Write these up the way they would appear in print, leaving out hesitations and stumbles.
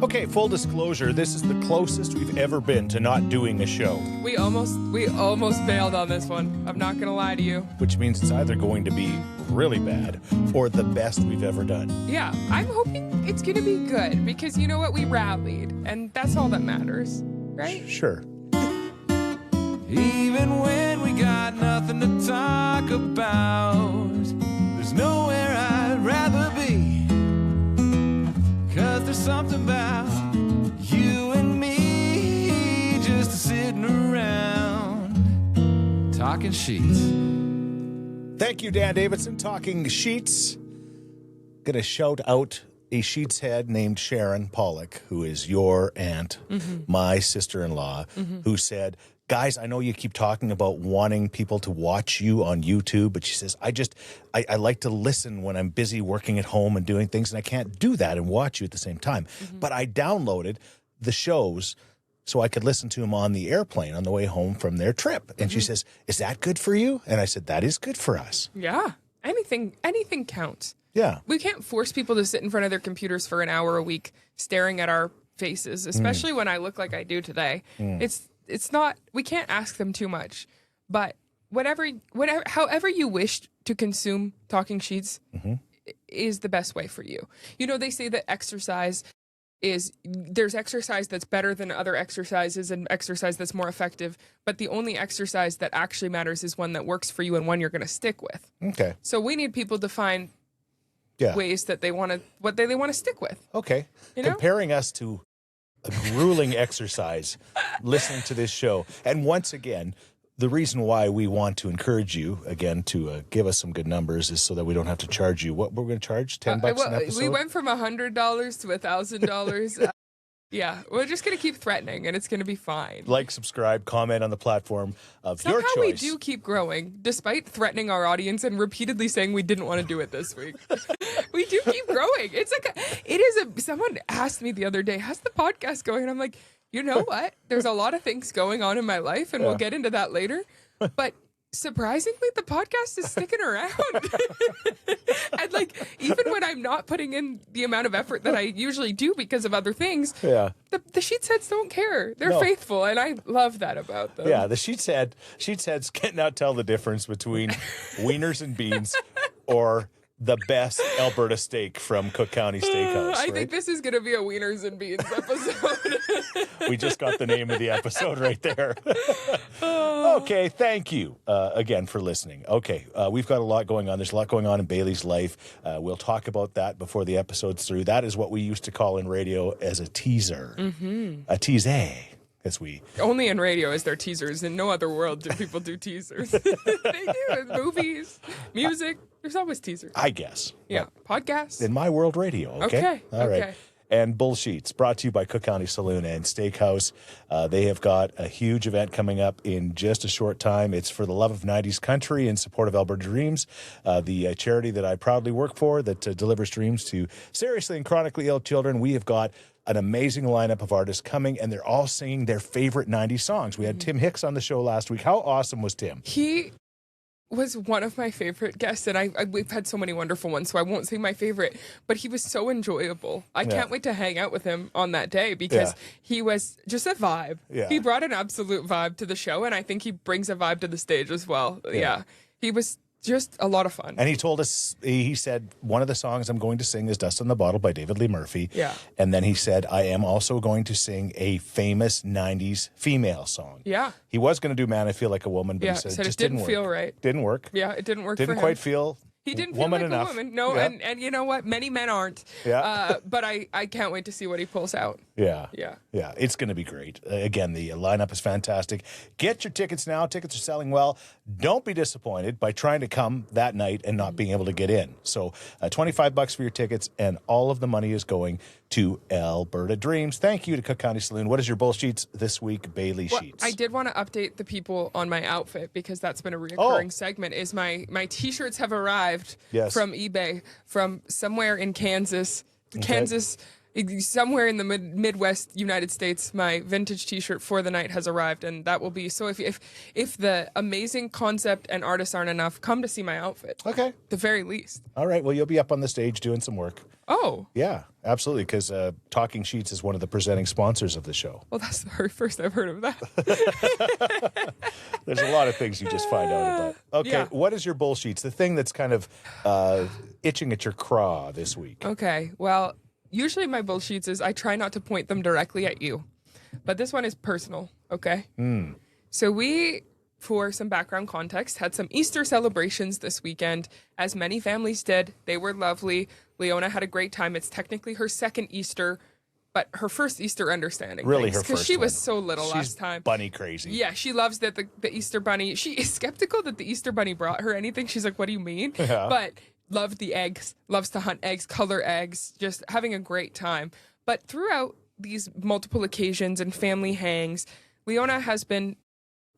Okay, full disclosure, this is the closest we've ever been to not doing a show. We almost bailed on this one. I'm not gonna lie to you. Which means it's either going to be really bad or the best we've ever done. Yeah, I'm hoping it's gonna be good because you know what? We rallied, and that's all that matters, right? Sure. Even when we got nothing to talk about, there's nowhere I'd rather be. 'Cause there's something about you and me just sitting around talking Scheetz. Thank you, Dan Davidson, talking Scheetz. Gonna shout out a Scheetz head named Sharon Pollock, who is your aunt, my sister-in-law, who said, guys, I know you keep talking about wanting people to watch you on YouTube, but she says, I like to listen when I'm busy working at home and doing things, and I can't do that and watch you at the same time. But I downloaded the shows so I could listen to them on the airplane on the way home from their trip. And she says, is that good for you? And I said, that is good for us. Yeah, anything counts. Yeah. We can't force people to sit in front of their computers for an hour a week staring at our faces, especially when I look like I do today. It's not, we can't ask them too much, but however you wish to consume Talking Scheetz is the best way for you. You know, they say that there's exercise that's better than other exercises and exercise that's more effective, but the only exercise that actually matters is one that works for you and one you're going to stick with. Okay. So we need people to find ways that they want to stick with. Okay. You know? Comparing us to a grueling exercise listening to this show. And once again, the reason why we want to encourage you, again, to give us some good numbers is so that we don't have to charge you. What we're going to charge? $10 an episode? We went from $100 to $1,000. Yeah, we're just going to keep threatening, and it's going to be fine. Like, subscribe, comment on the platform of your choice. Somehow we do keep growing, despite threatening our audience and repeatedly saying we didn't want to do it this week. We do keep growing. Someone asked me the other day, how's the podcast going? And I'm like, you know what? There's a lot of things going on in my life, and we'll get into that later. But surprisingly, the podcast is sticking around. And even when I'm not putting in the amount of effort that I usually do because of other things, the Scheetz heads don't care. They're faithful, and I love that about them. Yeah, the Scheetz heads cannot tell the difference between wieners and beans or the best Alberta steak from Cook County Steakhouse. I think this is going to be a Wieners and Beans episode. We just got the name of the episode right there. Okay, thank you again for listening. Okay, we've got a lot going on. There's a lot going on in Baillie's life. We'll talk about that before the episode's through. That is what we used to call in radio as a teaser. A teaser. Only in radio is there teasers. In no other world do people do teasers. They do. Movies, music, there's always teasers. I guess. Yeah. Podcasts. In my world radio, okay? All right. Okay. And Bullsheets, brought to you by Cook County Saloon and Steakhouse. They have got a huge event coming up in just a short time. It's for the love of 90s country in support of Alberta Dreams, the charity that I proudly work for that delivers dreams to seriously and chronically ill children. We have got an amazing lineup of artists coming, and they're all singing their favorite 90s songs. We had Tim Hicks on the show last week. How awesome was Tim? He was one of my favorite guests, and we've had so many wonderful ones, so I won't say my favorite, but he was so enjoyable. I can't wait to hang out with him on that day because he was just a vibe. Yeah. He brought an absolute vibe to the show, and I think he brings a vibe to the stage as well. Yeah. He was just a lot of fun. And he told us, he said, one of the songs I'm going to sing is Dust on the Bottle by David Lee Murphy. Yeah. And then he said, I am also going to sing a famous 90s female song. Yeah. He was going to do Man, I Feel Like a Woman, but he said it just didn't work. feel right. Didn't work. Yeah, it didn't work for him. Didn't quite feel He didn't feel woman like enough. a woman. No, and you know what? Many men aren't. Yeah. But I can't wait to see what he pulls out. Yeah. Yeah. Yeah. It's going to be great. Again, the lineup is fantastic. Get your tickets now. Tickets are selling well. Don't be disappointed by trying to come that night and not being able to get in. So $25 for your tickets, and all of the money is going to Alberta Dreams. Thank you to Cook County Saloon. What is your Bullsheets this week, Baillie Scheetz? I did want to update the people on my outfit because that's been a reoccurring segment. Is my T-shirts have arrived from eBay from somewhere in Kansas. Okay. Kansas somewhere in the Midwest United States, my vintage T-shirt for the night has arrived, and that will be. So if the amazing concept and artists aren't enough, come to see my outfit. Okay. At the very least. All right. Well, you'll be up on the stage doing some work. Oh. Yeah, absolutely. Because Talking Scheetz is one of the presenting sponsors of the show. Well, that's the very first I've heard of that. There's a lot of things you just find out about. Okay. Yeah. What is your bullshits? The thing that's kind of itching at your craw this week. Okay. Well, usually my bullshits is I try not to point them directly at you, but this one is personal. Okay. So we, for some background context, had some Easter celebrations this weekend, as many families did. They were lovely. Leona had a great time. It's technically her second Easter, but her first Easter understanding. Really, her first because she was one. so little She's last time. bunny crazy. Yeah, she loves that the Easter bunny. She is skeptical that the Easter bunny brought her anything. She's like, "What do you mean?" Yeah. But loved the eggs. Loves to hunt eggs, color eggs. Just having a great time. But throughout these multiple occasions and family hangs, Leona has been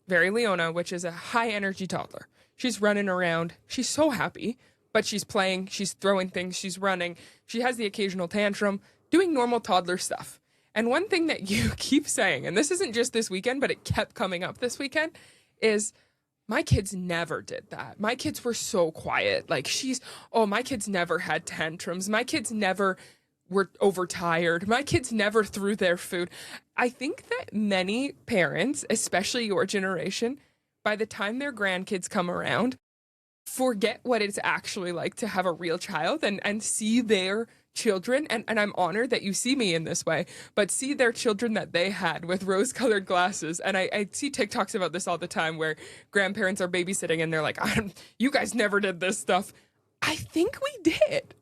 very Leona, which is a high energy toddler. She's running around. She's so happy, but she's playing. She's throwing things. She's running. She has the occasional tantrum, doing normal toddler stuff. And one thing that you keep saying, and this isn't just this weekend, but it kept coming up this weekend, is my kids never did that. My kids were so quiet. Like my kids never had tantrums. My kids never were overtired. My kids never threw their food. I think that many parents, especially your generation, by the time their grandkids come around, forget what it's actually like to have a real child and see their children, and I'm honored that you see me in this way, but see their children that they had with rose-colored glasses. And I see TikToks about this all the time where grandparents are babysitting and they're like, you guys never did this stuff. I think we did.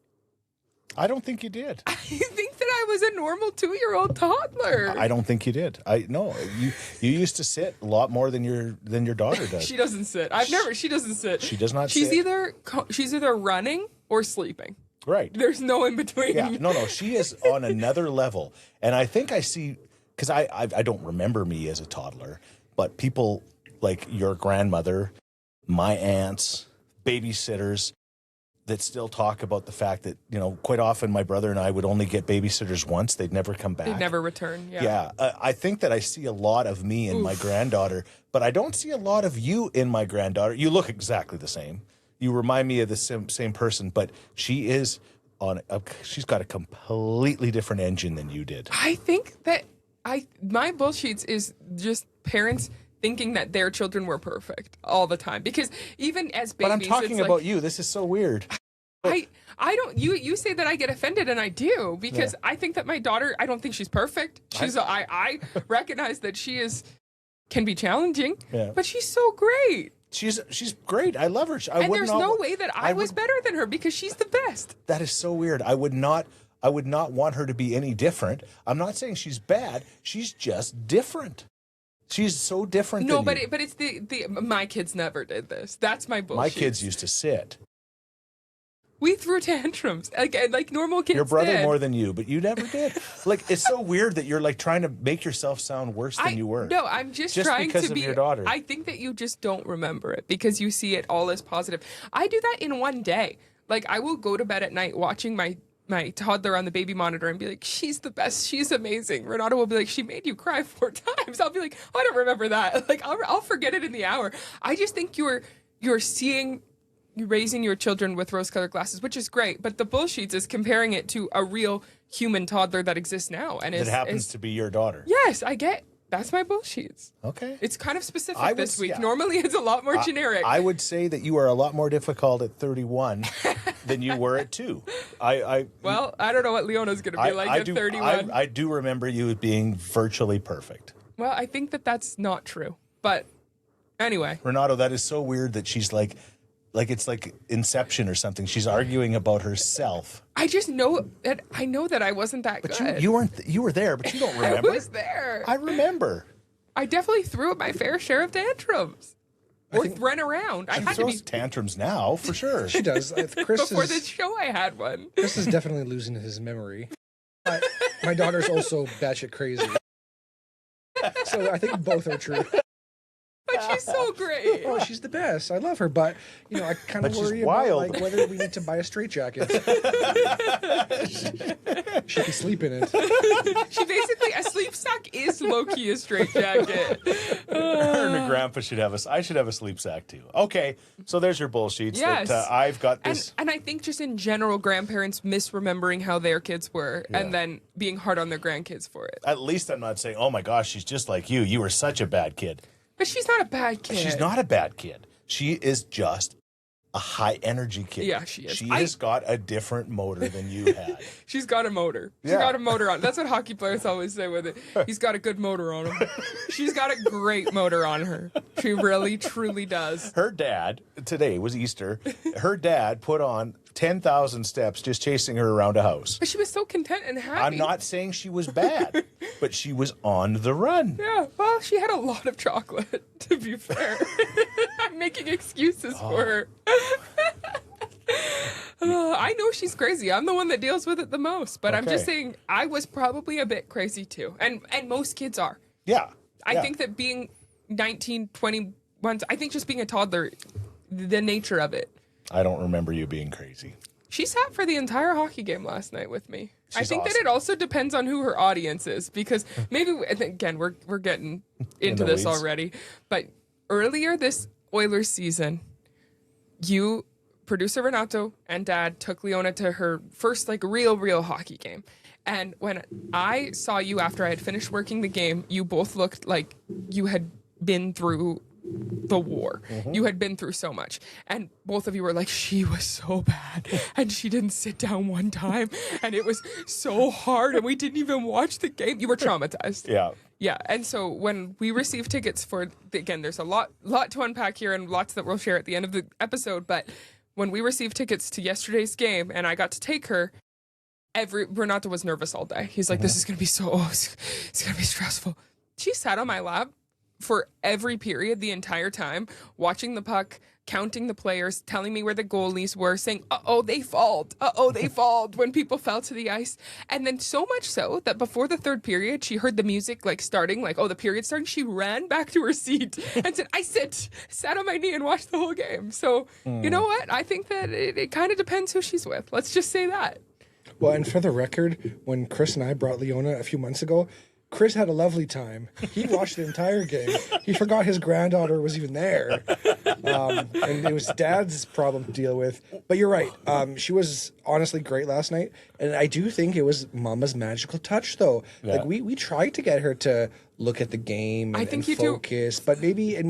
I don't think you did. I think that I was a normal 2-year-old toddler. I don't think you did. No, you used to sit a lot more than your daughter does. She doesn't sit. She doesn't sit. She does not She's sit. She's either running or sleeping. Right. There's no in between. Yeah. No. She is on another level. And I think I see, because I don't remember me as a toddler, but people like your grandmother, my aunts, babysitters that still talk about the fact that, quite often my brother and I would only get babysitters once. They'd never come back. They'd never return. Yeah. Yeah. I think that I see a lot of me in my granddaughter, but I don't see a lot of you in my granddaughter. You look exactly the same. You remind me of the same person, but she is she's got a completely different engine than you did. I think that my bullshits is just parents thinking that their children were perfect all the time, because even as babies, but I'm talking about you. This is so weird. I don't. You say that I get offended, and I do, because I think that my daughter. I don't think she's perfect. I recognize that she can be challenging, but she's so great. She's great. I love her. And there's no way that I was better than her, because she's the best. That is so weird. I would not want her to be any different. I'm not saying she's bad. She's just different. She's so different. No, than you. but it's the my kids never did this. That's my bullshit. My kids used to sit. We threw tantrums like normal kids. Your brother did. more than you, but you never did. Like, it's so weird that you're like trying to make yourself sound worse than you were. No, I'm just trying because to of be. your daughter. I think that you just don't remember it because you see it all as positive. I do that in one day. Like, I will go to bed at night watching my toddler on the baby monitor and be like, she's the best, she's amazing. Renato will be like, she made you cry 4 times. I'll be like, oh, I don't remember that. Like, I'll forget it in the hour. I just think you're raising your children with rose-colored glasses, which is great. But the bullshits is comparing it to a real human toddler that exists now. And it happens to be your daughter. Yes, I get. That's my bullshits. Okay. It's kind of specific this week. Yeah. Normally, it's a lot more generic. I would say that you are a lot more difficult at 31 than you were at 2. Well, I don't know what Leona's going to be like at 31. I do remember you being virtually perfect. Well, I think that that's not true. But anyway. Renato, that is so weird that she's like it's like Inception or something. She's arguing about herself. I just know that I wasn't that good. But you were there, but you don't remember. I was there. I remember. I definitely threw my fair share of tantrums. Or ran around. She throws tantrums now, for sure. She does. Before this show, I had one. Chris is definitely losing his memory. My daughter's also batshit crazy. So I think both are true. But She's so great. Oh, she's the best. I love her, but I kind of But she's worry about wild. like whether we need to buy a straitjacket. She can sleep in it. She basically, a sleep sack is low-key a straitjacket. Her and grandpa should have I should have a sleep sack too. Okay, so there's your bullshits. Yes. That, I've got this. And I think just in general, grandparents misremembering how their kids were and then being hard on their grandkids for it. At least I'm not saying, oh my gosh, she's just like you. You were such a bad kid. But she's not a bad kid. She's not a bad kid. She is just a high energy kid. Yeah, she is. She has got a different motor than you had. She's got a motor. She's Yeah. got a motor on. That's what hockey players always say with it. He's got a good motor on him. She's got a great motor on her. She really, truly does. Her dad, today was Easter, her dad put on 10,000 steps just chasing her around a house. But she was so content and happy. I'm not saying she was bad, but she was on the run. Yeah, well, she had a lot of chocolate, to be fair. I'm making excuses for her. I know she's crazy. I'm the one that deals with it the most. But I'm just Okay. saying I was probably a bit crazy too. And most kids are. Yeah. I think that being 19, 21, I think just being a toddler, the nature of it. I don't remember you being crazy. She sat for the entire hockey game last night with me. I She's think that awesome. it also depends on who her audience is because maybe again we're getting into the this weeds. already. But earlier this Oilers season, you, producer Renato, and Dad took Leona to her first like real hockey game. And when I saw you after I had finished working the game, you both looked like you had been through the war. You had been through so much. And both of you were like, she was so bad. And she didn't sit down one time. And it was so hard. And we didn't even watch the game. You were traumatized. Yeah. Yeah. And so when we received tickets for, again, there's a lot to unpack here and lots that we'll share at the end of the episode. But when we received tickets to yesterday's game and I got to take her, Renato was nervous all day. He's like, this is going to be it's going to be stressful. She sat on my lap for every period, the entire time, watching the puck, counting the players, telling me where the goalies were, saying, uh-oh, they falled. Uh-oh, they falled when people fell to the ice. And then so much so that before the third period, she heard the music starting, the period's starting. She ran back to her seat and said, sat on my knee and watched the whole game. So, you know what? I think that it kind of depends who she's with. Let's just say that. Well, and for the record, when Chris and I brought Leona a few months ago, Chris had a lovely time. He watched the entire game. He forgot his granddaughter was even there. And it was Dad's problem to deal with. But you're right. She was honestly great last night. And I do think it was Mama's magical touch, though. Yeah. Like, we tried to get her to look at the game and, I think and you do. focus. But maybe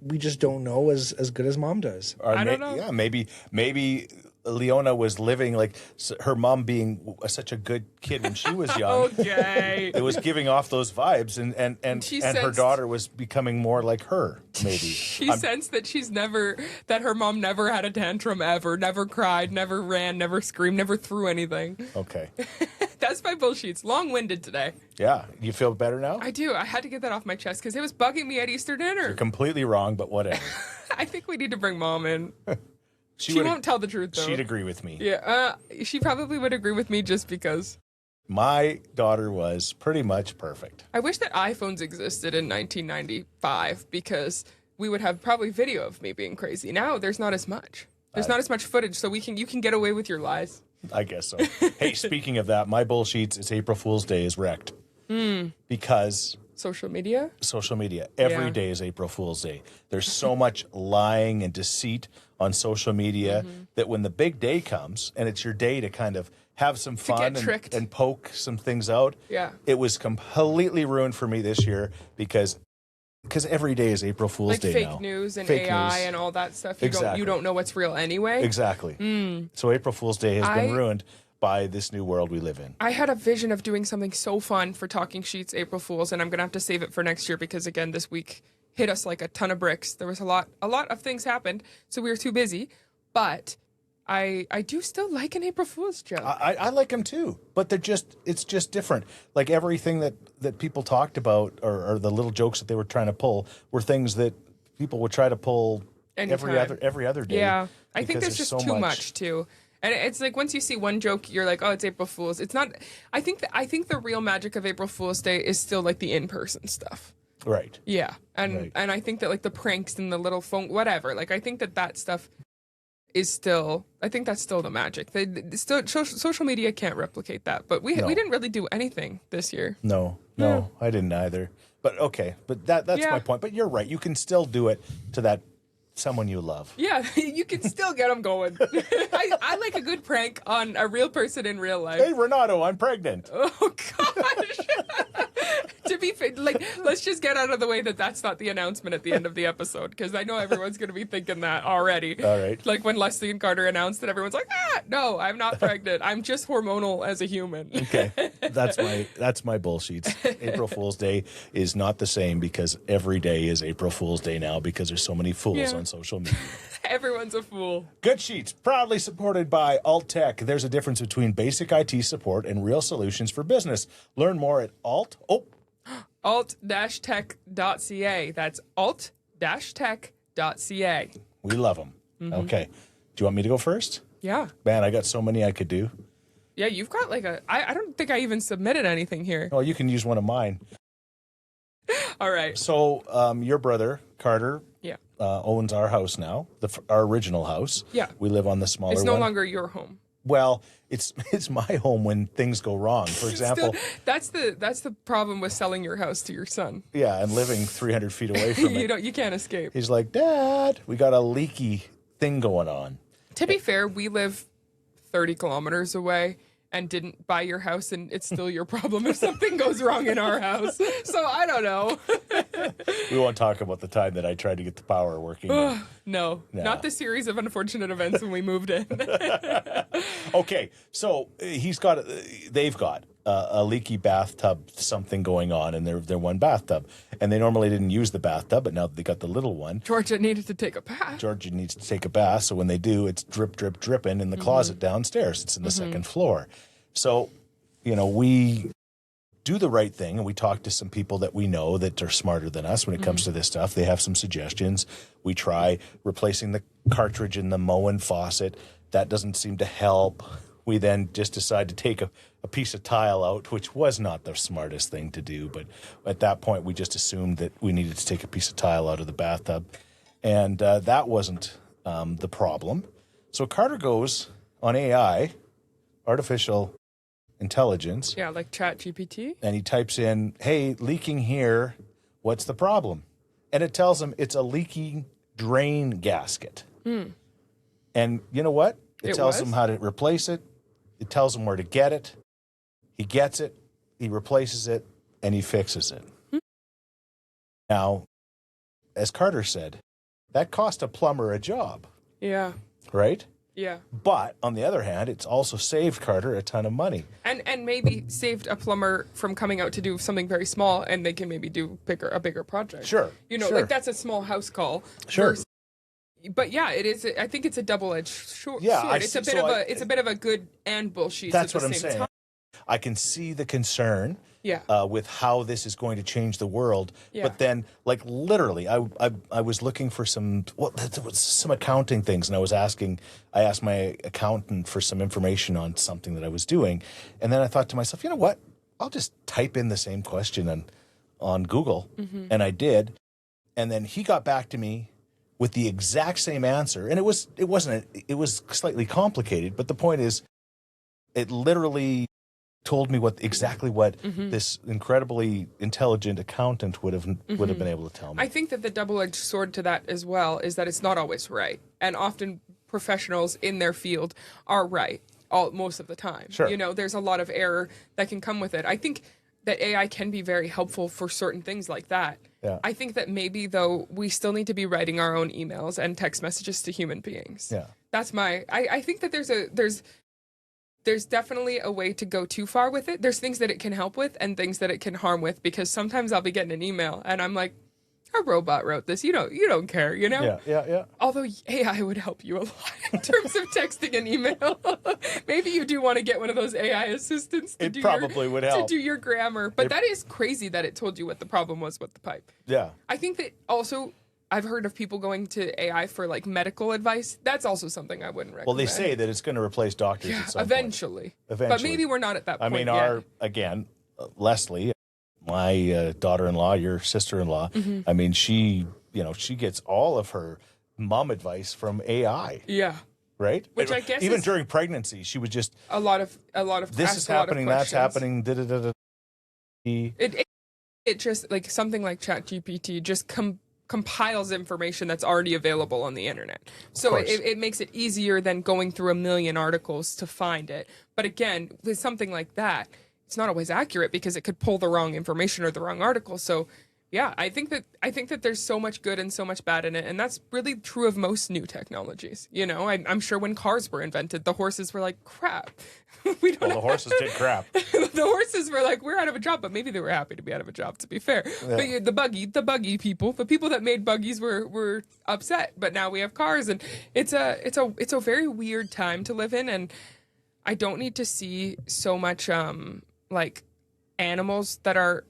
we just don't know as good as Mom does. Or I don't know. Yeah, maybe Leona was living like her mom being such a good kid when she was young. Okay. It was giving off those vibes, and She her sensed- daughter was becoming more like her. Maybe She sensed that her mom never had a tantrum ever, never cried, never ran, never screamed, never threw anything. Okay, That's my bullshits. Long-winded today. yeah. You feel better now? I do. I had to get that off my chest because it was bugging me at Easter dinner. You're completely wrong, but whatever. I think we need to bring Mom in. She would- won't tell the truth, though. She'd agree with me. Yeah, she probably would agree with me just because. My daughter was pretty much perfect. I wish that iPhones existed in 1995 because we would have probably video of me being crazy. Now there's not as much. There's not as much footage, so you can get away with your lies. I guess so. Hey, speaking of that, my bullshits, it's April Fool's Day is wrecked. Because Social media? social media, every Yeah. day is April Fool's Day. There's so much lying and deceit on social media that when the big day comes and it's your day to kind of have some fun tricked. and poke some things out, Yeah. it was completely ruined for me this year because every day is April Fool's Like Day fake now. news and Fake AI news. and all that stuff. Exactly. You don't know what's real anyway. Exactly. So April Fool's Day has been ruined by this new world we live in. I had a vision of doing something so fun for Talking Scheetz April Fools, and I'm gonna have to save it for next year because again, this week hit us like a ton of bricks. There was a lot of things happened, so we were too busy. But I do still like an April Fool's joke. I like them too, but it's just different. Like everything that people talked about or the little jokes that they were trying to pull were things that people would try to pull every Anytime. other day. Yeah, I think because there's just so too much too. And it's like once you see one joke, you're like, oh, it's April Fool's. It's not. I think the real magic of April Fool's Day is still like the in-person stuff. Right. Yeah. And Right. and I think that like the pranks and the little phone, whatever, like I think that stuff is still, I think that's still the magic. Still, social media can't replicate that. But we didn't really do anything this year. No, I didn't either. But okay, but that's my point. But you're right. You can still do it to that someone you love. Yeah, you can still get them going. I like a good prank on a real person in real life. Hey, Renato, I'm pregnant. Oh gosh. To be fair, like, let's just get out of the way that that's not the announcement at the end of the episode, because I know everyone's going to be thinking that already. All right. Like when Leslie and Carter announced it, everyone's like, no, I'm not pregnant. I'm just hormonal as a human. Okay, that's my bullshit. April Fool's Day is not the same because every day is April Fool's Day now because there's so many fools on social media. Everyone's a fool. Good Scheetz, proudly supported by Alt Tech. There's a difference between basic IT support and real solutions for business. Learn more at alt-tech.ca. That's alt-tech.ca. We love them. Mm-hmm. Okay. Do you want me to go first? Yeah. Man, I got so many I could do. Yeah, you've got like I don't think I even submitted anything here. Oh, you can use one of mine. All right. So, your brother, Carter, Yeah. owns our house now, our original house. Yeah. We live on the smaller It's one. no longer your home. Well, it's my home when things go wrong. For example, that's the problem with selling your house to your son. yeah, and living 300 feet away from it. You can't escape. He's like, Dad, we got a leaky thing going on. To be fair, we live 30 kilometers away and didn't buy your house, and it's still your problem if something goes wrong in our house. So I don't know. We won't talk about the time that I tried to get the power working. No, not the series of unfortunate events when we moved in. Okay, so they've got a leaky bathtub, something going on in their one bathtub, and they normally didn't use the bathtub, but now they got the little one. Georgia needed to take a bath. Georgia needs to take a bath, so when they do, it's drip, drip, dripping in the closet downstairs. It's in the second floor. So, we do the right thing, and we talk to some people that we know that are smarter than us when it comes to this stuff. They have some suggestions. We try replacing the cartridge in the Moen faucet. That doesn't seem to help. We then just decide to take a piece of tile out, which was not the smartest thing to do. But at that point, we just assumed that we needed to take a piece of tile out of the bathtub. And that wasn't the problem. So Carter goes on AI, artificial intelligence. Yeah, like ChatGPT. And he types in, hey, leaking here, what's the problem? And it tells him it's a leaking drain gasket. And you know what? It tells him how to replace it. It tells him where to get it. He gets it, he replaces it, and he fixes it. Now, as Carter said, that cost a plumber a job, Yeah. right? Yeah. But on the other hand, it's also saved Carter a ton of money. And maybe saved a plumber from coming out to do something very small, and they can maybe do a bigger project. Sure. Sure. Like that's a small house call. Sure. But yeah, it is. I think it's a double-edged sword. Yeah, It's a bit of a good and bullshit. That's at the what I'm same saying. time. I can see the concern Yeah. with how this is going to change the world. Yeah. But then, like, literally, I was looking for some accounting things, and I asked my accountant for some information on something that I was doing. And then I thought to myself, you know what? I'll just type in the same question on Google. And I did. And then he got back to me with the exact same answer. And it was slightly complicated, but the point is, it literally told me exactly what this incredibly intelligent accountant would have been able to tell me. I think that the double-edged sword to that as well is that it's not always right, and often professionals in their field are right most of the time. Sure. There's a lot of error that can come with it. I think that AI can be very helpful for certain things like that. Yeah. I think that maybe, though, we still need to be writing our own emails and text messages to human beings. Yeah. That's I think that there's definitely a way to go too far with it. There's things that it can help with and things that it can harm with, because sometimes I'll be getting an email and I'm like, a robot wrote this. You don't care, Yeah. Although AI would help you a lot in terms of texting an email. Maybe you do want to get one of those AI assistants to would help. to do your grammar. But that is crazy that it told you what the problem was with the pipe. Yeah. I think that also I've heard of people going to AI for like medical advice. That's also something I wouldn't recommend. Well, they say that it's going to replace doctors at some eventually. point. But maybe we're not at that point I mean, yet. Leslie, my daughter-in-law, your sister-in-law, I mean, she gets all of her mom advice from AI, Yeah. right? Which I guess even is during pregnancy, she would just a lot of this is happening, that's happening. It just like something like ChatGPT just compiles information that's already available on the internet. So it makes it easier than going through a million articles to find it. But again, with something like that, it's not always accurate because it could pull the wrong information or the wrong article. So yeah, I think that there's so much good and so much bad in it, and that's really true of most new technologies. You know, I'm sure when cars were invented, the horses were like, crap. The horses did crap. The horses were like, we're out of a job, but maybe they were happy to be out of a job, to be fair. Yeah. But the buggy people, the people that made buggies were upset. But now we have cars, and it's a very weird time to live in, and I don't need to see so much like animals that are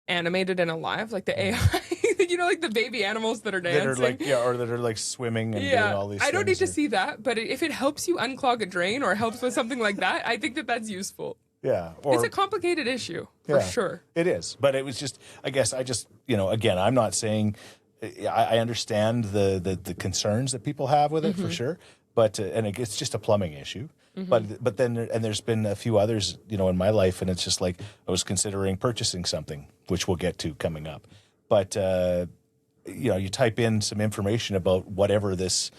animated and alive, like the AI, you know, like the baby animals that are dancing. Or that are like swimming and doing all these things. I don't need to see that, but if it helps you unclog a drain or helps with something like that, I think that that's useful. Yeah. It's a complicated issue, for sure. It is. But it was just, I guess, again, I'm not saying, I understand the concerns that people have with it, for sure. But, and it's just a plumbing issue. But then, and there's been a few others, in my life, and it's just like, I was considering purchasing something, which we'll get to coming up. But, you type in some information about whatever this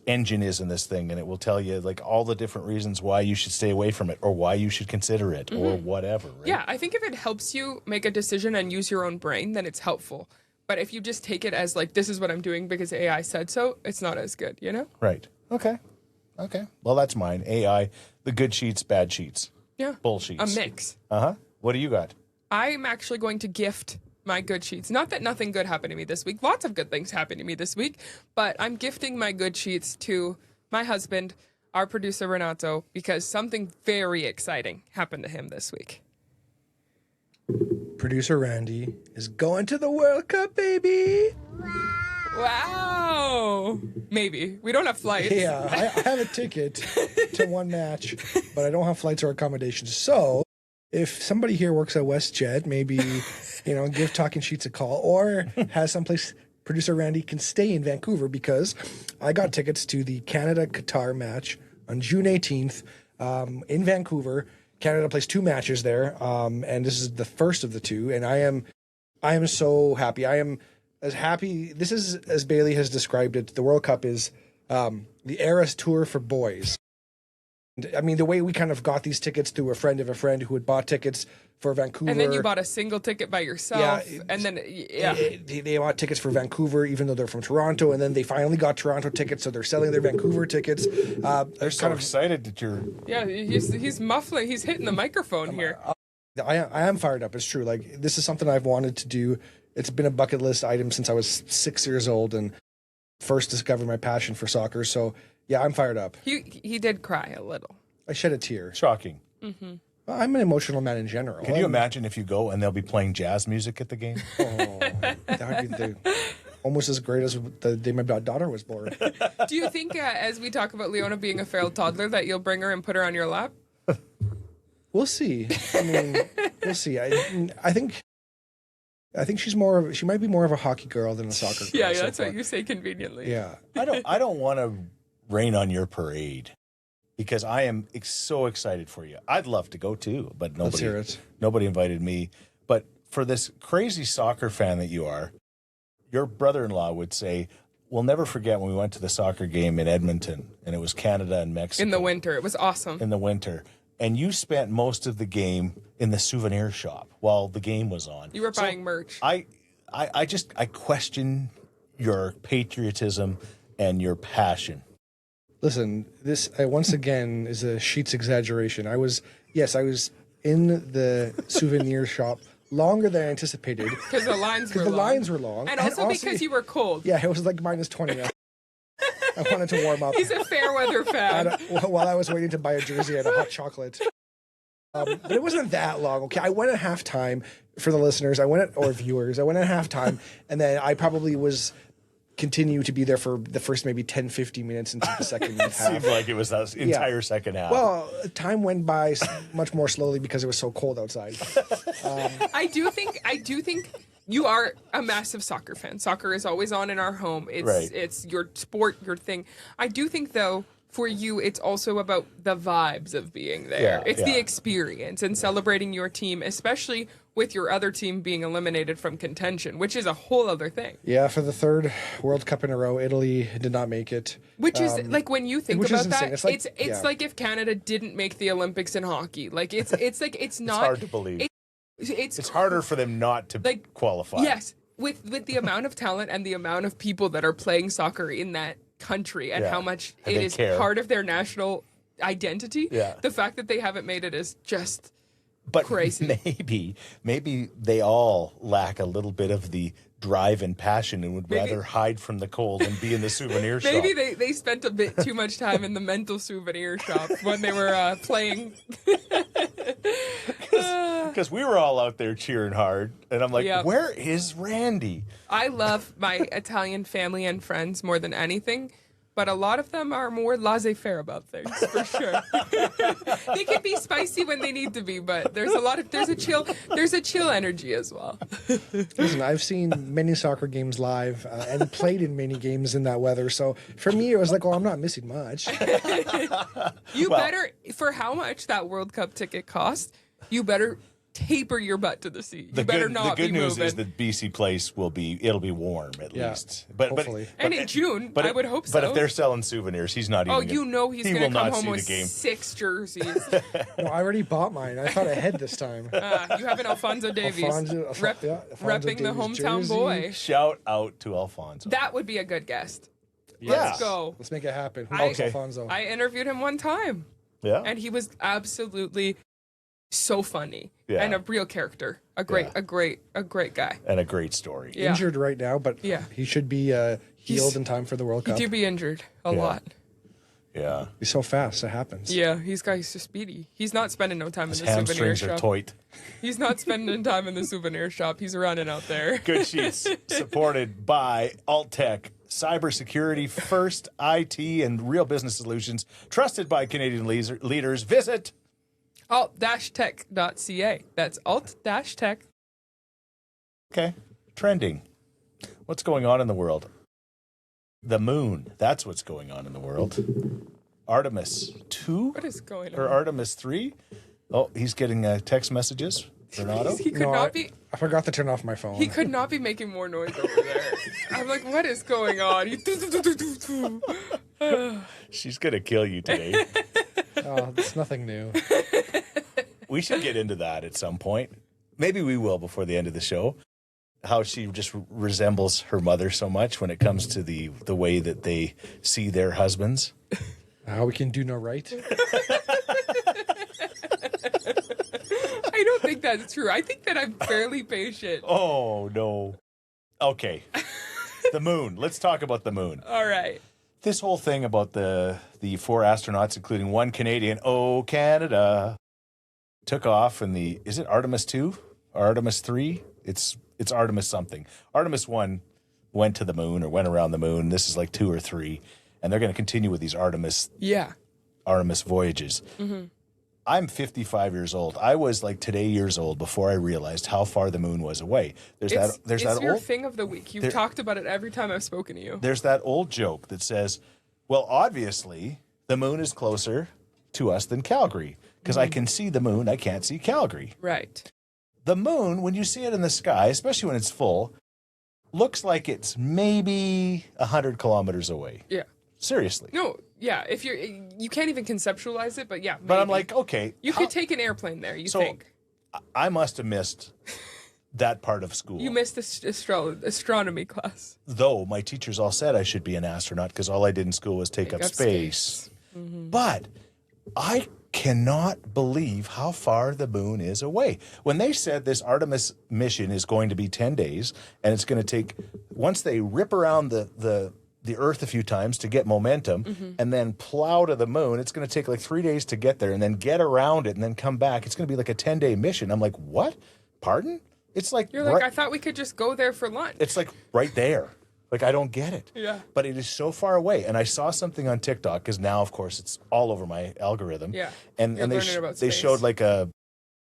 engine is in this thing, and it will tell you like all the different reasons why you should stay away from it or why you should consider it or whatever. Right? Yeah, I think if it helps you make a decision and use your own brain, then it's helpful. But if you just take it as like, this is what I'm doing because AI said so, it's not as good, Right. Okay. Well, that's mine. AI, the good sheets, bad sheets. Yeah. Bullsheets. A mix. What do you got? I'm actually going to gift my good sheets. Not that nothing good happened to me this week. Lots of good things happened to me this week. But I'm gifting my good sheets to my husband, our producer, Renato, because something very exciting happened to him this week. Producer Randy is going to the World Cup, baby. Wow. Maybe. We don't have flights. Yeah, I have a ticket to one match, but I don't have flights or accommodations. So if somebody here works at WestJet, maybe, give Talking Scheetz a call or has someplace producer Randy can stay in Vancouver, because I got tickets to the Canada-Qatar match on June 18th in Vancouver. Canada plays 2 matches there, and this is the first of the 2, and I am so happy. I am as happy. This is, as Baillie has described it, the World Cup is the Eras Tour for boys. I mean, the way we kind of got these tickets through a friend of a friend who had bought tickets for Vancouver. And then you bought a single ticket by yourself. They bought tickets for Vancouver, even though they're from Toronto. And then they finally got Toronto tickets, so they're selling their Vancouver tickets. They're so excited that you're... Yeah, he's muffling. He's hitting the microphone here. I am fired up. It's true. Like, this is something I've wanted to do. It's been a bucket list item since I was 6 years old and first discovered my passion for soccer. So, yeah, I'm fired up. He did cry a little. I shed a tear. Shocking. Mm-hmm. Well, I'm an emotional man in general. Can you imagine if you go and they'll be playing jazz music at the game? Oh, that would be almost as great as the day my daughter was born. Do you think, as we talk about Leona being a failed toddler, that you'll bring her and put her on your lap? We'll see. I mean, we'll see. I think she might be more of a hockey girl than a soccer girl. Yeah, that's what you say conveniently. Yeah. I don't want to rain on your parade because I am so excited for you. I'd love to go too, but nobody invited me. But for this crazy soccer fan that you are, your brother-in-law would say, we'll never forget when we went to the soccer game in Edmonton and it was Canada and Mexico. In the winter. It was awesome. In the winter. And you spent most of the game in the souvenir shop while the game was on. You were buying merch. I question your patriotism and your passion. Listen, this once again is a Scheetz exaggeration. I was in the souvenir shop longer than I anticipated. Because the lines were long. And also honestly, because you were cold. Yeah, it was like -20. I wanted to warm up. He's a fair weather fan. While I was waiting to buy a jersey, I had a hot chocolate. But it wasn't that long. Okay, I went at halftime for the listeners. Or viewers. I went at halftime, and then I probably was continue to be there for the first maybe 10, 15 minutes into the second half. Seemed like it was the entire second half. Well, time went by much more slowly because it was so cold outside. I do think you are a massive soccer fan. Soccer is always on in our home. It's your sport, your thing. I do think though, for you, it's also about the vibes of being there. Yeah, it's the experience and celebrating your team, especially with your other team being eliminated from contention, which is a whole other thing. Yeah, for the third World Cup in a row, Italy did not make it. Which is like when you think about that, insane. it's like if Canada didn't make the Olympics in hockey. Like it's like it's not. It's hard to believe. It's harder for them not to qualify. Yes, with the amount of talent and the amount of people that are playing soccer in that country and how much it is part of their national identity. Yeah. The fact that they haven't made it is just crazy. Maybe they all lack a little bit of the drive and passion and would rather hide from the cold and be in the souvenir shop. Maybe they spent a bit too much time in the mental souvenir shop when they were playing. Because we were all out there cheering hard, and I'm like, where is Randy? I love my Italian family and friends more than anything, but a lot of them are more laissez-faire about things, for sure. They can be spicy when they need to be, but there's a chill energy as well. Listen, I've seen many soccer games live and played in many games in that weather, so for me it was like, well, I'm not missing much. You better, for how much that World Cup ticket cost, you better taper your butt to the seat. You better not be moving. The good news is that BC Place it'll be warm at least. Hopefully. And in June, I would hope so. But if they're selling souvenirs, he's not even. Oh, you know he's going to come home with game. 6 jerseys. No, I already bought mine. I thought ahead this time. You have an Alfonso Davies. Repping the hometown jersey. boy. Shout out to Alfonso. That would be a good guest. Let's go. Let's make it happen. Alfonso? I interviewed him one time. Yeah. And he was absolutely so funny and a real character. A great guy. And a great story. Yeah. Injured right now, but he should be healed in time for the World Cup. He do be injured a lot. Yeah. He's so fast, it happens. Yeah, he's so speedy. He's not spending no time in the souvenir hamstrings shop. are tight. He's not spending time in the souvenir shop. He's running out there. Good Scheetz, supported by Alt-Tech, cybersecurity, first IT, and real business solutions, trusted by Canadian leaders. Visit alt-tech.ca. That's alt-tech. Okay. Trending. What's going on in the world? The moon. That's what's going on in the world. Artemis 2? What is going on? Or Artemis 3? Oh, he's getting text messages. Renato? He could not be. I forgot to turn off my phone. He could not be making more noise over there. I'm like, what is going on? She's going to kill you today. Oh, it's nothing new. We should get into that at some point. Maybe we will before the end of the show. How she just resembles her mother so much when it comes to the way that they see their husbands. How we can do no right. I don't think that's true. I think that I'm fairly patient. Oh, no. Okay. The moon. Let's talk about the moon. All right. This whole thing about the 4 astronauts, including 1 Canadian, Canada, took off in is it Artemis 2 or Artemis 3? It's Artemis something. Artemis 1 went to the moon or went around the moon. This is like 2 or 3. And they're going to continue with these Artemis voyages. Mm-hmm. I'm 55 years old. I was like today years old before I realized how far the moon was away. There's that your old thing of the week. You've talked about it every time I've spoken to you. There's that old joke that says, well, obviously the moon is closer to us than Calgary because I can see the moon. I can't see Calgary. Right. The moon, when you see it in the sky, especially when it's full, looks like it's maybe 100 kilometers away. Yeah. Seriously. No, yeah. If you can't even conceptualize it, but yeah. Maybe. But I'm like, okay. You could take an airplane there, you think. I must have missed that part of school. You missed astronomy class. Though my teachers all said I should be an astronaut because all I did in school was take up space. Mm-hmm. But I cannot believe how far the moon is away. When they said this Artemis mission is going to be 10 days and it's going to take, once they rip around the Earth a few times to get momentum and then plow to the moon, it's going to take like 3 days to get there and then get around it and then come back. It's going to be like a 10-day mission. I'm like, what? Pardon? It's like... You're like, I thought we could just go there for lunch. It's like right there. Like, I don't get it. Yeah. But it is so far away. And I saw something on TikTok, because now, of course, it's all over my algorithm. Yeah. And You're they learning about they space. showed like a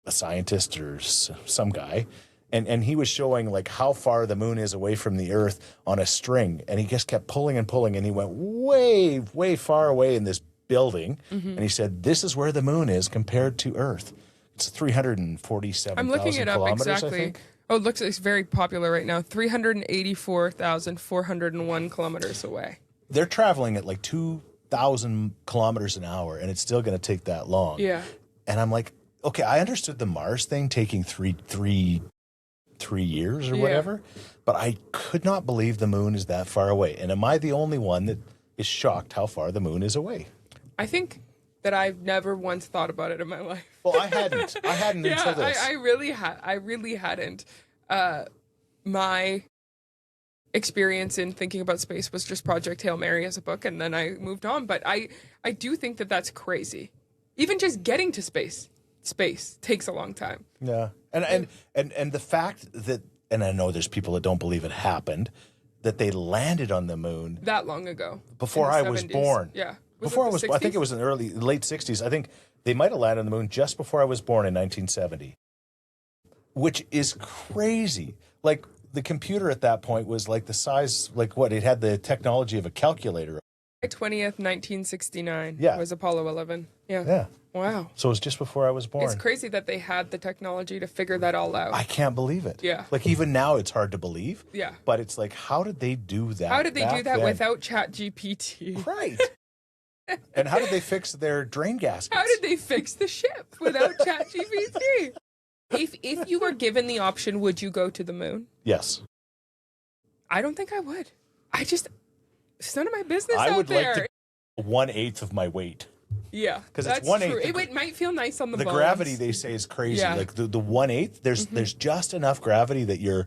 scientist or some guy, and he was showing like how far the moon is away from the Earth on a string, and he just kept pulling and pulling, and he went way, way far away in this building, and he said, "This is where the moon is compared to Earth. It's 347,000 I'm looking it up kilometers, I exactly. think." Oh, it looks like it's very popular right now. 384,401 kilometers away. They're traveling at like 2,000 kilometers an hour, and it's still going to take that long. Yeah. And I'm like, okay, I understood the Mars thing taking three years or whatever, but I could not believe the moon is that far away. And am I the only one that is shocked how far the moon is away? I think that I've never once thought about it in my life. Well, I hadn't until this. I really hadn't. My experience in thinking about space was just Project Hail Mary as a book, and then I moved on. But I do think that that's crazy. Even just getting to space takes a long time. Yeah. And the fact that, and I know there's people that don't believe it happened, that they landed on the moon That long ago. before in I the was 70s. born. Yeah. Before I it was, the I think 60s? it was in the late 60s. I think they might have landed on the moon just before I was born in 1970, which is crazy. Like, the computer at that point was like the size, like what? It had the technology of a calculator. July 20th, 1969 Yeah. was Apollo 11. Yeah. Yeah. Wow. So it was just before I was born. It's crazy that they had the technology to figure that all out. I can't believe it. Yeah. Like, even now it's hard to believe. Yeah. But it's like, how did they do that? How did they do back that then? without ChatGPT? Right. And how did they fix their drain gaskets? How did they fix the ship without ChatGPT? If you were given the option, would you go to the moon? Yes. I don't think I would. It's none of my business I out would there. like to 1/8 of my weight. Yeah, 'Cause it's that's 1/8 true. the It might feel nice on the The bones. gravity, they say, is crazy. Yeah. Like the 1/8, there's just enough gravity that you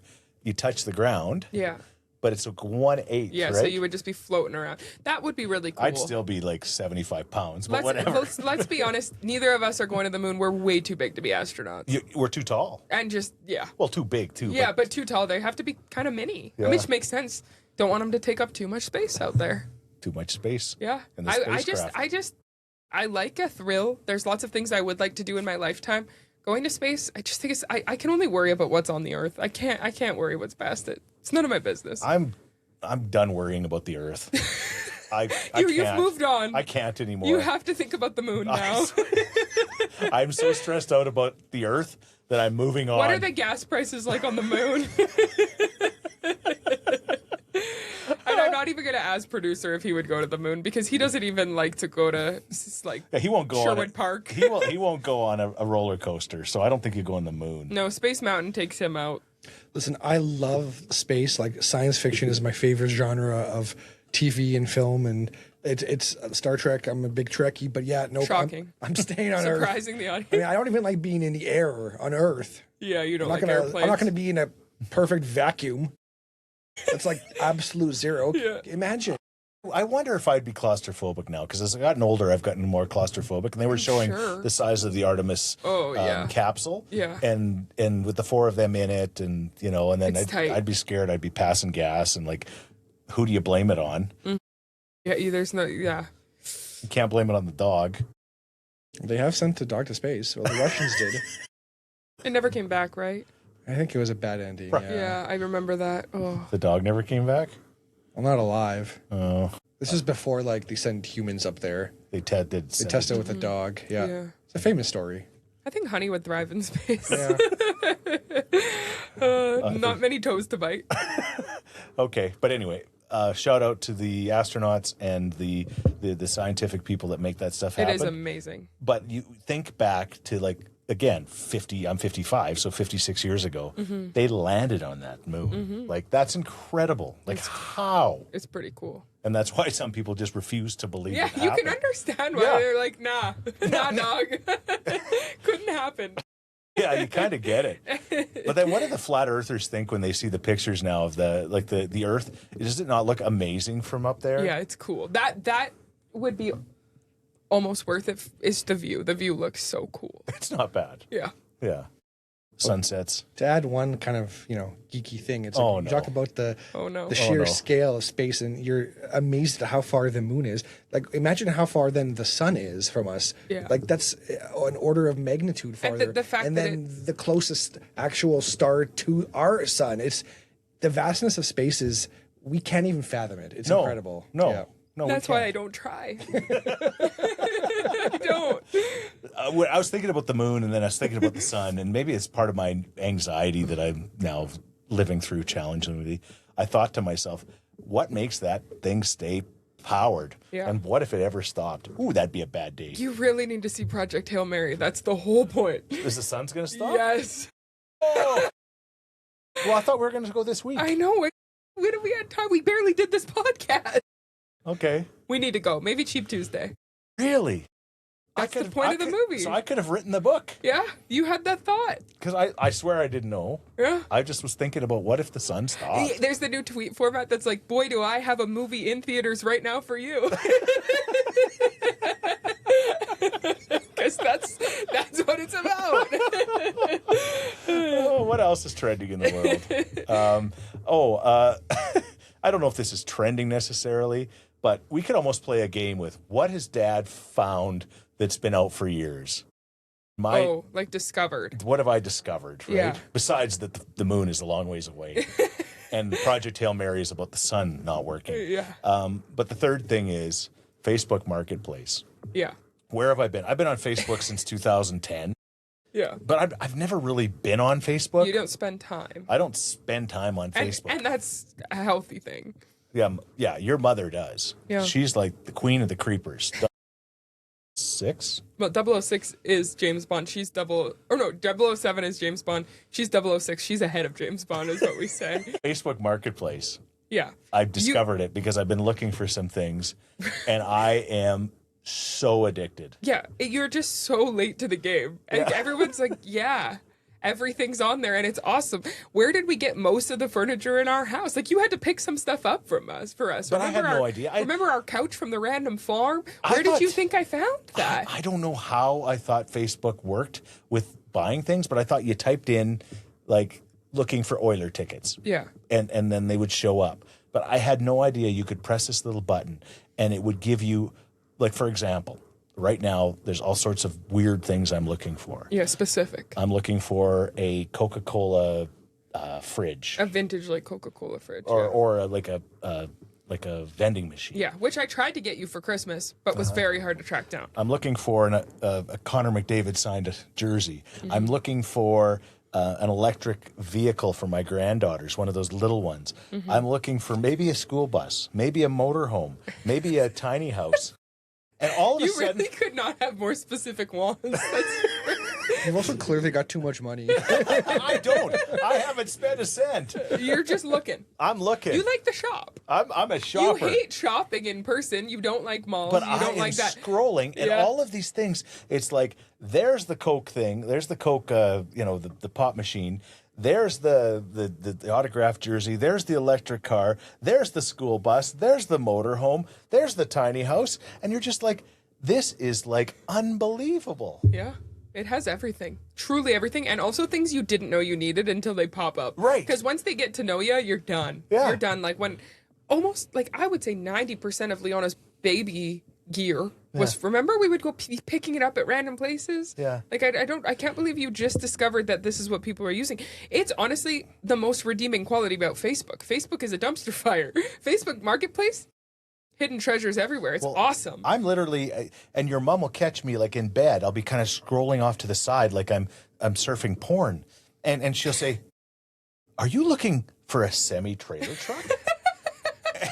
touch the ground, Yeah, but it's like 1/8. yeah. Right? So you would just be floating around. That would be really cool. I'd still be like 75 pounds, but whatever. Let's be honest. Neither of us are going to the moon. We're way too big to be astronauts. We're too tall. And just Well, too big too. yeah, but too tall. They have to be kind of mini. I Yeah. mean, which makes sense. Don't want them to take up too much space out there. too much space. Yeah, in the I like a thrill. There's lots of things I would like to do in my lifetime. Going to space, I just think I can only worry about what's on the Earth. I can't worry what's past it. It's none of my business. I'm done worrying about the Earth. I You've can't. moved on. I can't anymore. You have to think about the moon now. I'm so stressed out about the Earth that I'm moving on. What are the gas prices like on the moon? And I'm not even going to ask producer if he would go to the moon, because he doesn't even like to go to like Yeah, he won't go Sherwood on it. Park. He won't go on a roller coaster, so I don't think he'd go on the moon. No, Space Mountain takes him out. Listen, I love space. Like, science fiction is my favorite genre of TV and film, and it's Star Trek. I'm a big Trekkie, but yeah, no, Shocking. I'm staying on Earth. Surprising the audience. I mean, I don't even like being in the air on Earth. Yeah, you don't I'm like not gonna. airplanes. I'm not gonna be in a perfect vacuum. It's like absolute zero. Yeah. Imagine. I wonder if I'd be claustrophobic now, because as I've gotten older, I've gotten more claustrophobic. And they were showing sure. the size of the Artemis capsule, Yeah. and with the 4 of them in it, and and then It's tight. I'd be scared. I'd be passing gas, and like, who do you blame it on? Yeah, there's no. Yeah. You can't blame it on the dog. They have sent the dog to space. Well, the Russians did. It never came back, right? I think it was a bad ending. Right. Yeah, I remember that. Oh. The dog never came back. I'm not alive. Oh, This is before like they send humans up there. they did. They test it with a dog. Yeah. Yeah. It's a famous story. I think Honey would thrive in space. Yeah. Not many toes to bite. Okay, but anyway, shout out to the astronauts and the scientific people that make that stuff It happen. is amazing. But you think back to, like, again, I'm 55, so 56 years ago, they landed on that moon. Like, that's incredible. Like, how? It's pretty cool. And that's why some people just refuse to believe Yeah, it you can happened. understand why Yeah. they're like, nah, dog. Couldn't happen. Yeah, you kind of get it. But then what do the flat earthers think when they see the pictures now of the Earth? Does it not look amazing from up there? Yeah, it's cool. That would be almost worth it. Is the view. The view looks so cool. It's not bad. Yeah. Yeah. sunsets. To add one kind of, geeky thing, it's like you talk about the sheer scale of space, and you're amazed at how far the moon is. Like, imagine how far then the sun is from us. Yeah. Like, that's an order of magnitude farther. And the fact and that then the closest actual star to our sun. It's the vastness of space is, we can't even fathom it. It's incredible. No, that's why I don't try. I don't. I was thinking about the moon, and then I was thinking about the sun, and maybe it's part of my anxiety that I'm now living through challengingly. I thought to myself, what makes that thing stay powered? Yeah. And what if it ever stopped? Ooh, that'd be a bad day. You really need to see Project Hail Mary. That's the whole point. Is the sun's going to stop? Yes. Oh. Well, I thought we were going to go this week. I know. When have we had time? We barely did this podcast. Okay. We need to go. Maybe Cheap Tuesday. Really? That's the point of the movie. So I could have written the book. Yeah, you had that thought. Because I swear I didn't know. Yeah. I just was thinking about what if the sun stopped? There's the new tweet format that's like, boy, do I have a movie in theaters right now for you. Because that's what it's about. Oh, what else is trending in the world? I don't know if this is trending necessarily, but we could almost play a game with what has Dad found that's been out for years. Like discovered. What have I discovered, right? Yeah. Besides that the moon is a long ways away. And Project Hail Mary is about the sun not working. Yeah. But the third thing is Facebook Marketplace. Yeah. Where have I been? I've been on Facebook since 2010. Yeah. But I've never really been on Facebook. You don't spend time. I don't spend time on Facebook. And that's a healthy thing. Yeah, your mother does. Yeah. She's like the queen of the creepers. 6? Well, 006 is James Bond. 007 is James Bond. She's 006. She's ahead of James Bond is what we say. Facebook Marketplace. Yeah. I've discovered it because I've been looking for some things, and I am so addicted. Yeah, you're just so late to the game. And everyone's like, yeah, everything's on there and it's awesome. Where did we get most of the furniture in our house? Like, you had to pick some stuff up for us. But I had no idea. Remember our couch from the random farm? Where did you think I found that? I don't know how I thought Facebook worked with buying things, but I thought you typed in, like, looking for Oiler tickets. Yeah. And then they would show up. But I had no idea you could press this little button and it would give you, like, for example, right now there's all sorts of weird things I'm looking for. Yeah, specific. I'm looking for a Coca-Cola fridge. A vintage, like, Coca-Cola fridge. Or like a vending machine. Yeah, which I tried to get you for Christmas, but was very hard to track down. I'm looking for a Connor McDavid signed jersey. Mm-hmm. I'm looking for an electric vehicle for my granddaughters, one of those little ones. Mm-hmm. I'm looking for maybe a school bus, maybe a motorhome, maybe a tiny house. And all of a sudden, really could not have more specific wants. You've also clearly got too much money. I don't. I haven't spent a cent. You're just looking. I'm looking. You like the shop. I'm a shopper. You hate shopping in person. You don't like malls. But you don't I am like that. scrolling, and Yeah. all of these things. It's like there's the Coke thing. There's the Coke, the pop machine. There's the autographed jersey. There's the electric car. There's the school bus. There's the motorhome. There's the tiny house. And you're just like, this is like unbelievable. Yeah. It has everything. Truly everything. And also things you didn't know you needed until they pop up. Right. Because once they get to know you, you're done. Yeah. You're done. Like when almost, like I would say 90% of Leona's baby gear was, remember we would go picking it up at random places? Yeah. Like I can't believe you just discovered that this is what people are using. It's honestly the most redeeming quality about Facebook. Facebook is a dumpster fire. Facebook Marketplace, hidden treasures everywhere. It's awesome. I'm literally, and your mom will catch me like in bed. I'll be kind of scrolling off to the side like I'm surfing porn. And she'll say, "Are you looking for a semi-trailer truck?"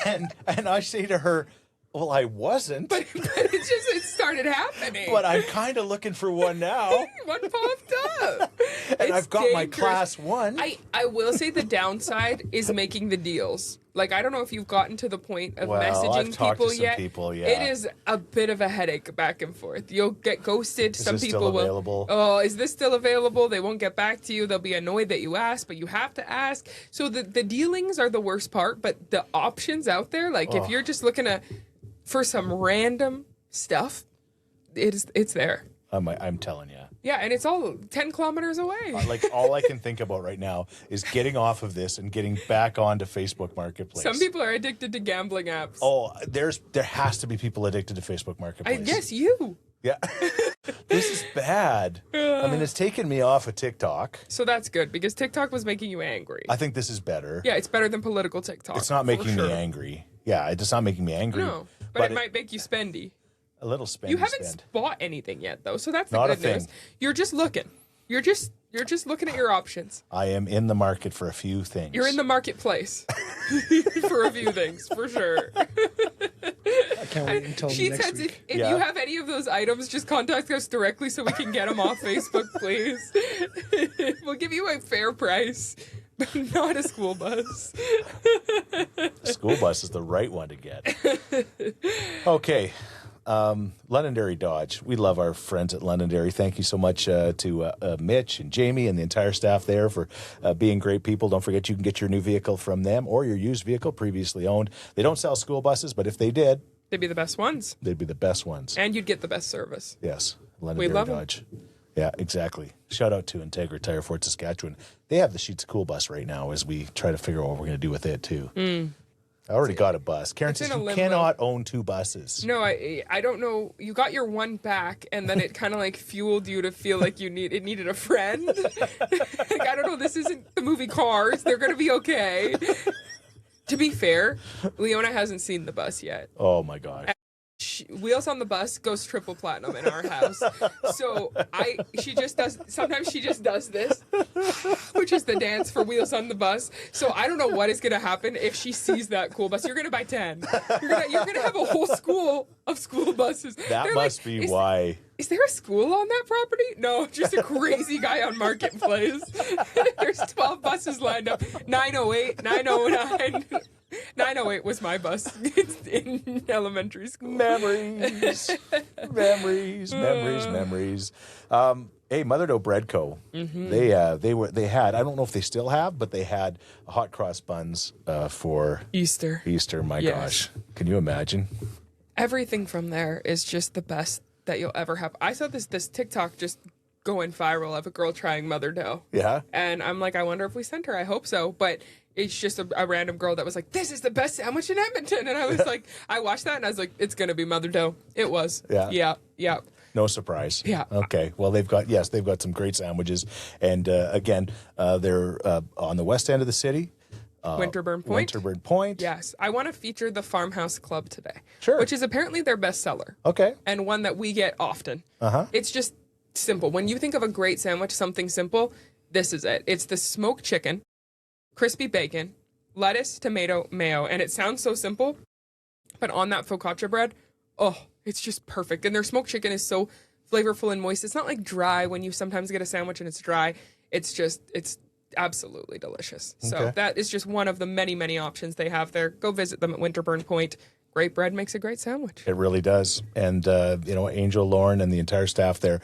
and I say to her, "Well, I wasn't. But it started happening. But I'm kind of looking for one now." One popped up. And It's I've got my dangerous. class 1. I will say the downside is making the deals. Like, I don't know if you've gotten to the point of messaging I've talked people to some yet. people, yeah. It is a bit of a headache back and forth. You'll get ghosted. Some this people still will. available? Oh, is this still available? They won't get back to you. They'll be annoyed that you asked, but you have to ask. So the dealings are the worst part, but the options out there, like if you're just looking for some random stuff, it's there. I'm telling you. Yeah, and it's all 10 kilometers away. Like, all I can think about right now is getting off of this and getting back onto Facebook Marketplace. Some people are addicted to gambling apps. Oh, there has to be people addicted to Facebook Marketplace. I guess you. Yeah. This is bad. I mean, it's taken me off of TikTok. So that's good because TikTok was making you angry. I think this is better. Yeah, it's better than political TikTok. It's not making me angry. Yeah, it's not making me angry. No, but it might make you spendy. A little spendy. You haven't bought anything yet, though, so that's the Not good a thing. news. You're just looking. You're just looking at your options. I am in the market for a few things. You're in the marketplace for a few things, for sure. I can't wait until Scheetz next heads, week. if you have any of those items, just contact us directly so we can get them off Facebook, please. We'll give you a fair price, but not a school bus. School bus is the right one to get. Okay. Londonderry Dodge. We love our friends at Londonderry. Thank you so much to Mitch and Jamie and the entire staff there for being great people. Don't forget you can get your new vehicle from them or your used vehicle previously owned. They don't sell school buses, but if they did, They'd be the best ones. they'd be the best ones. And you'd get the best service. Yes, Londonderry love 'em. Dodge. Yeah, exactly. Shout out to Integra Tire Fort Saskatchewan. They have the Scheetz Cool Bus right now as we try to figure out what we're going to do with it too. I already got a bus. Karen It's in says a you limbo. cannot own two buses. No, I don't know. You got your one back, and then it kind of like fueled you to feel like it needed a friend. Like, I don't know. This isn't the movie Cars. They're gonna be okay. To be fair, Leona hasn't seen the bus yet. Oh my gosh. Wheels on the Bus goes triple platinum in our house. So sometimes she just does this, which is the dance for Wheels on the Bus. So I don't know what is going to happen if she sees that cool bus. You're going to buy 10. You're going to have a whole school of school buses. That They're must be why. Is there a school on that property? No, just a crazy guy on Marketplace. There's 12 buses lined up. 908, 909. 908 was my bus in elementary school. Memories. Memories. Hey, Mother Dough Bread Co. They had, I don't know if they still have, but they had hot cross buns for Easter. My Yes. gosh. Can you imagine? Everything from there is just the best that you'll ever have. I saw this TikTok just going viral of a girl trying Mother Dough. Yeah. And I'm like, I wonder if we sent her. I hope so. But it's just a random girl that was like, this is the best sandwich in Edmonton. And I was like, I watched that and I was like, it's going to be Mother Dough. It was. Yeah. Yeah. No surprise. Yeah. Okay. Well, they've got some great sandwiches. And again, they're on the west end of the city. Winterburn Point. Winterburn Point. Yes. I want to feature the Farmhouse Club today. Sure. Which is apparently their best seller. Okay. And one that we get often. Uh-huh. It's just simple. When you think of a great sandwich, something simple, this is it. It's the smoked chicken, crispy bacon, lettuce, tomato, mayo. And it sounds so simple, but on that focaccia bread, oh, it's just perfect. And their smoked chicken is so flavorful and moist. It's not like dry when you sometimes get a sandwich and it's dry. It's absolutely delicious. So Okay. that is just one of the many, many options they have there. Go visit them at Winterburn Point. Great bread makes a great sandwich. It really does. And, Angel, Lauren, and the entire staff there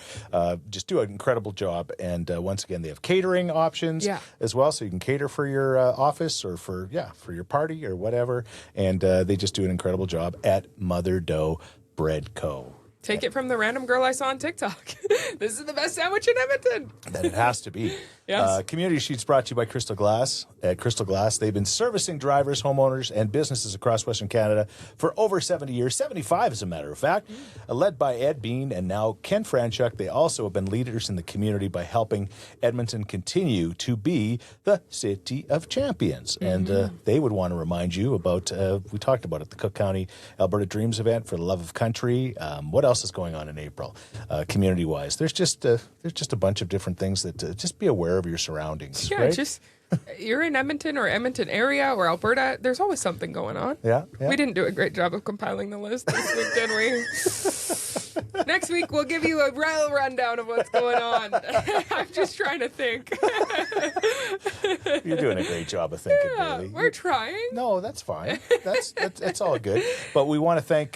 just do an incredible job. And once again, they have catering options as well. So you can cater for your office or for your party or whatever. And they just do an incredible job at Mother Dough Bread Co. Take it from the random girl I saw on TikTok. This is the best sandwich in Edmonton. That it has to be. Yes. Community Sheets brought to you by Crystal Glass. At Crystal Glass, they've been servicing drivers, homeowners, and businesses across Western Canada for over 70 years, 75 as a matter of fact. Led by Ed Bean and now Ken Franchuk, they also have been leaders in the community by helping Edmonton continue to be the city of champions. And they would want to remind you about, we talked about it, the Cook County Alberta Dreams event for the love of country. What else is going on in April, community-wise? There's just a bunch of different things that just be aware of your surroundings. Yeah, right? just you're in Edmonton or Edmonton area or Alberta, there's always something going on. Yeah. We didn't do a great job of compiling the list this week, did we? Next week, we'll give you a real rundown of what's going on. I'm just trying to think. You're doing a great job of thinking, Baillie. We're trying. No, that's fine. That's all good. But we want to thank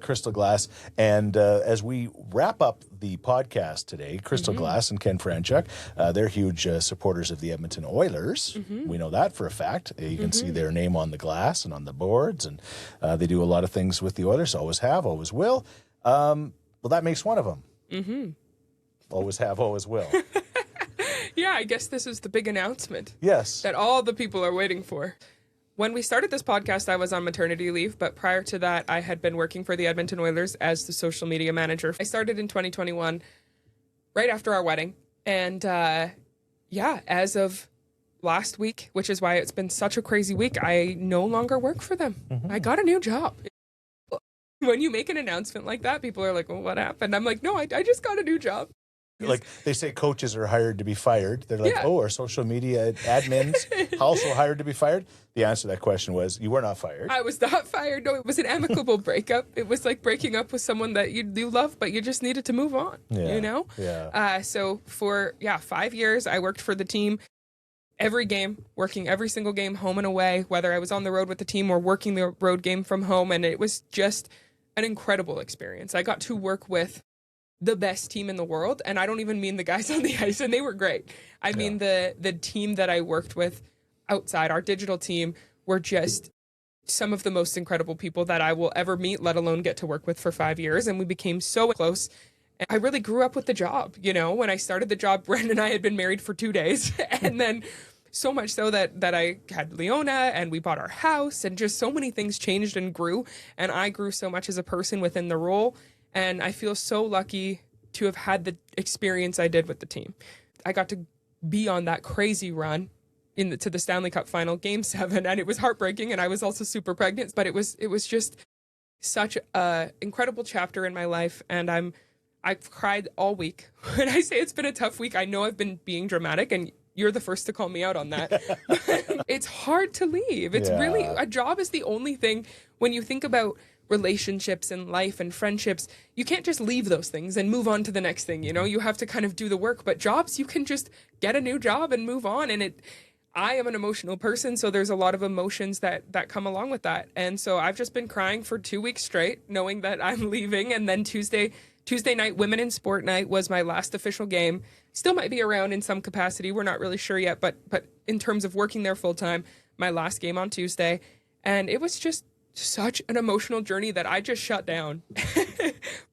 Crystal Glass. And as we wrap up the podcast today, Crystal Glass and Ken Franchuk, they're huge supporters of the Edmonton Oilers. We know that for a fact. You can see their name on the glass and on the boards. And they do a lot of things with the Oilers. Always have, always will. Well, that makes one of them. Always have, always will. Yeah, I guess this is the big announcement Yes. that all the people are waiting for. When we started this podcast, I was on maternity leave, but prior to that, I had been working for the Edmonton Oilers as the social media manager. I started in 2021, right after our wedding. And as of last week, which is why it's been such a crazy week, I no longer work for them. I got a new job. When you make an announcement like that, people are like, well, what happened? I'm like, no, I just got a new job. Like they say coaches are hired to be fired. They're like, Yeah. oh, are social media admins also hired to be fired? The answer to that question was, you were not fired. I was not fired. No, it was an amicable breakup. It was like breaking up with someone that you love, but you just needed to move on, Yeah. you know? Yeah. So for, 5 years, I worked for the team every game, working every single game home and away, whether I was on the road with the team or working the road game from home. And it was just an incredible experience. I got to work with the best team in the world. And I don't even mean the guys on the ice, and they were great. I mean the team that I worked with outside, our digital team, were just some of the most incredible people that I will ever meet, let alone get to work with for 5 years. And we became so close. And I really grew up with the job. You know, when I started the job, Brendan and I had been married for 2 days. And then so much so that I had Leona and we bought our house, and just so many things changed and grew. And I grew so much as a person within the role. And I feel so lucky to have had the experience I did with the team. I got to be on that crazy run to the Stanley Cup final, Game 7, and it was heartbreaking, and I was also super pregnant, but it was just such a incredible chapter in my life, and I've cried all week. When I say it's been a tough week, I know I've been being dramatic, and you're the first to call me out on that. It's hard to leave. It's really, a job is the only thing, when you think about relationships and life and friendships, you can't just leave those things and move on to the next thing, you know? You have to kind of do the work. But jobs, you can just get a new job and move on. And I am an emotional person, so there's a lot of emotions that come along with that. And so I've just been crying for 2 weeks straight, knowing that I'm leaving. And then Tuesday night, Women in Sport night, was my last official game. Still might be around in some capacity. We're not really sure yet. But in terms of working there full time, my last game on Tuesday. And it was just such an emotional journey that I just shut down.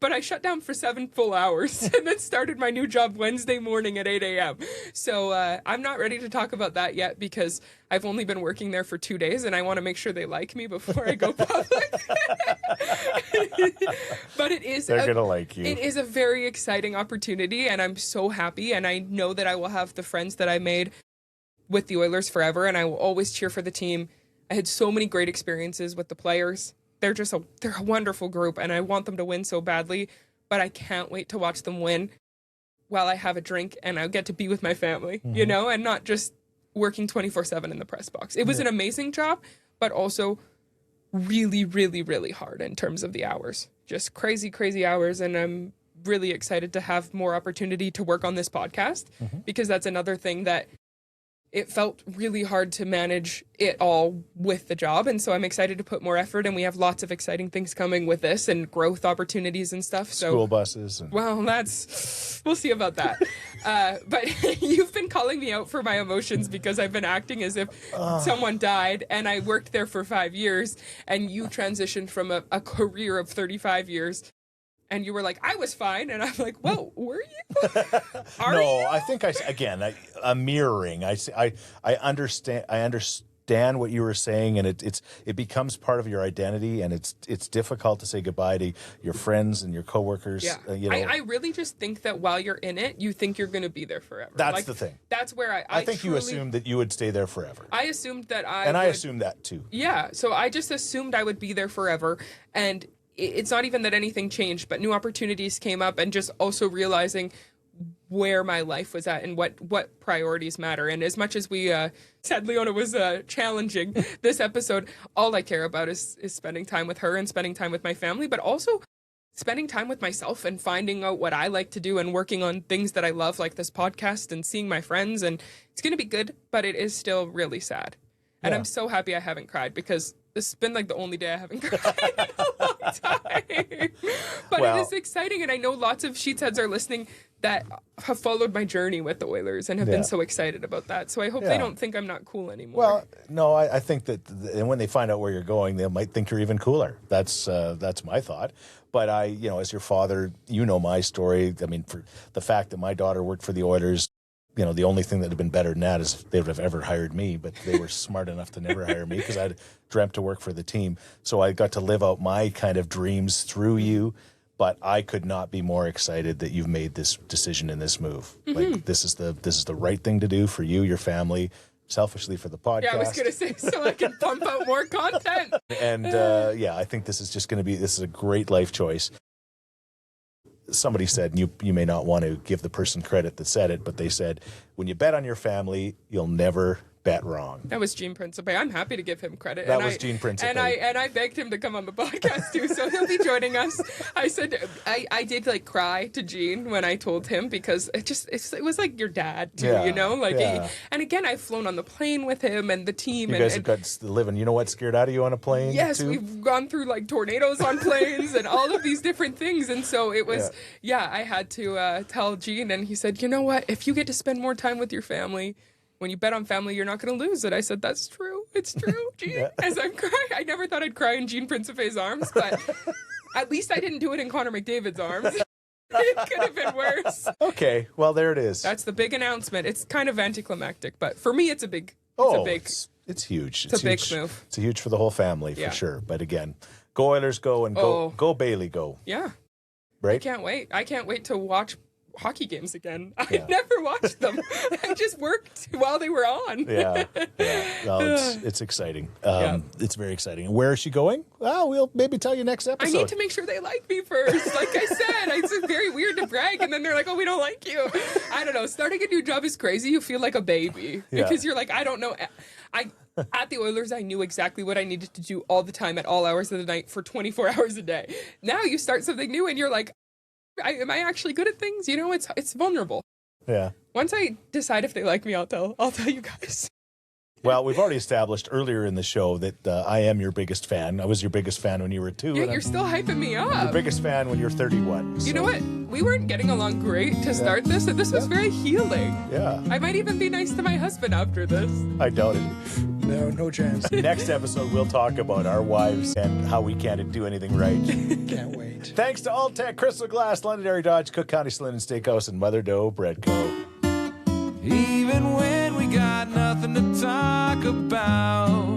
But I shut down for 7 full hours and then started my new job Wednesday morning at 8 a.m. So I'm not ready to talk about that yet, because I've only been working there for 2 days and I want to make sure they like me before I go public. But They're going to like you. It is a very exciting opportunity, and I'm so happy. And I know that I will have the friends that I made with the Oilers forever, and I will always cheer for the team. I had so many great experiences with the players. They're a wonderful group, and I want them to win so badly, but I can't wait to watch them win while I have a drink and I get to be with my family, you know, and not just working 24/7 in the press box. It was an amazing job, but also really, really, really hard in terms of the hours. Just crazy, crazy hours, and I'm really excited to have more opportunity to work on this podcast, because that's another thing that it felt really hard to manage it all with the job. And so I'm excited to put more effort, and we have lots of exciting things coming with this and growth opportunities and stuff. So School buses. well, we'll see about that. But you've been calling me out for my emotions because I've been acting as if someone died, and I worked there for 5 years, and you transitioned from a career of 35 years. And you were like, I was fine. And I'm like, whoa, were you? No, I think I'm mirroring. I understand what you were saying, and it becomes part of your identity, and it's difficult to say goodbye to your friends and your coworkers. Yeah. I really just think that while you're in it, you think you're going to be there forever. That's the thing. That's where I think you assumed that you would stay there forever. I assumed that I assumed that too. Yeah. So I just assumed I would be there forever. And it's not even that anything changed, but new opportunities came up, and just also realizing where my life was at and what priorities matter. And as much as we said Leona was challenging this episode, all I care about is spending time with her and spending time with my family, but also spending time with myself and finding out what I like to do and working on things that I love, like this podcast and seeing my friends. And it's going to be good, but it is still really sad. And I'm so happy I haven't cried, because this has been like the only day I haven't cried in a long time. But it is exciting, and I know lots of Scheetz heads are listening that have followed my journey with the Oilers and have been so excited about that. So I hope they don't think I'm not cool anymore. Well, no, I think that and when they find out where you're going, they might think you're even cooler. That's my thought. But as your father, my story. I mean, for the fact that my daughter worked for the Oilers, the only thing that would have been better than that is if they would have ever hired me, but they were smart enough to never hire me because I'd dreamt to work for the team. So I got to live out my kind of dreams through you. But I could not be more excited that you've made this decision and this move. Like this is the right thing to do for you, your family, selfishly for the podcast. Yeah, I was gonna say so I can pump out more content. And I think this is a great life choice. Somebody said, and you may not want to give the person credit that said it, but they said, when you bet on your family, you'll never bet wrong. That was Gene Principe. I'm happy to give him credit. That was Gene Principe. And I begged him to come on the podcast too, so he'll be joining us. I said I did cry to Gene when I told him because it was like your dad too, and again I've flown on the plane with him and the team. You guys have got to live, and you know what scared out of you on a plane? Yes, too? we've gone through tornadoes on planes and all of these different things, and so it was I had to tell Gene, and he said, you know what, if you get to spend more time with your family. When you bet on family, you're not going to lose it. I said, that's true. It's true, Gene. As I'm crying. I never thought I'd cry in Gene Principe's arms, but at least I didn't do it in Connor McDavid's arms. It could have been worse. Okay, well, there it is. That's the big announcement. It's kind of anticlimactic, but for me, it's huge. It's huge. It's a big move. It's huge for the whole family, for sure. But again, go Oilers, go, and go Baillie, go. Yeah. Right? I can't wait to watch hockey games again. I never watched them. I just worked while they were on. No, it's exciting. It's very exciting. Where is she going? Well, we'll maybe tell you next episode. I need to make sure they like me first. Like I said, it's very weird to brag, and then they're like, "Oh, we don't like you." I don't know. Starting a new job is crazy. You feel like a baby because you're like, I don't know. At the Oilers, I knew exactly what I needed to do all the time at all hours of the night for 24 hours a day. Now you start something new, and you're like, am I actually good at things? It's vulnerable. Yeah. Once I decide if they like me, I'll tell you guys. Well, we've already established earlier in the show that I am your biggest fan. I was your biggest fan when you were 2. Yeah, you're still hyping me up. Your biggest fan when you're 31. You know what? We weren't getting along great to start this, and this was very healing. Yeah. I might even be nice to my husband after this. I doubt it. No chance. Next episode, we'll talk about our wives and how we can't do anything right. Can't wait. Thanks to Alltech, Crystal Glass, Londonderry Dodge, Cook County Saloon and Steakhouse, and Mother Dough Bread Co. Even when we got nothing to talk about,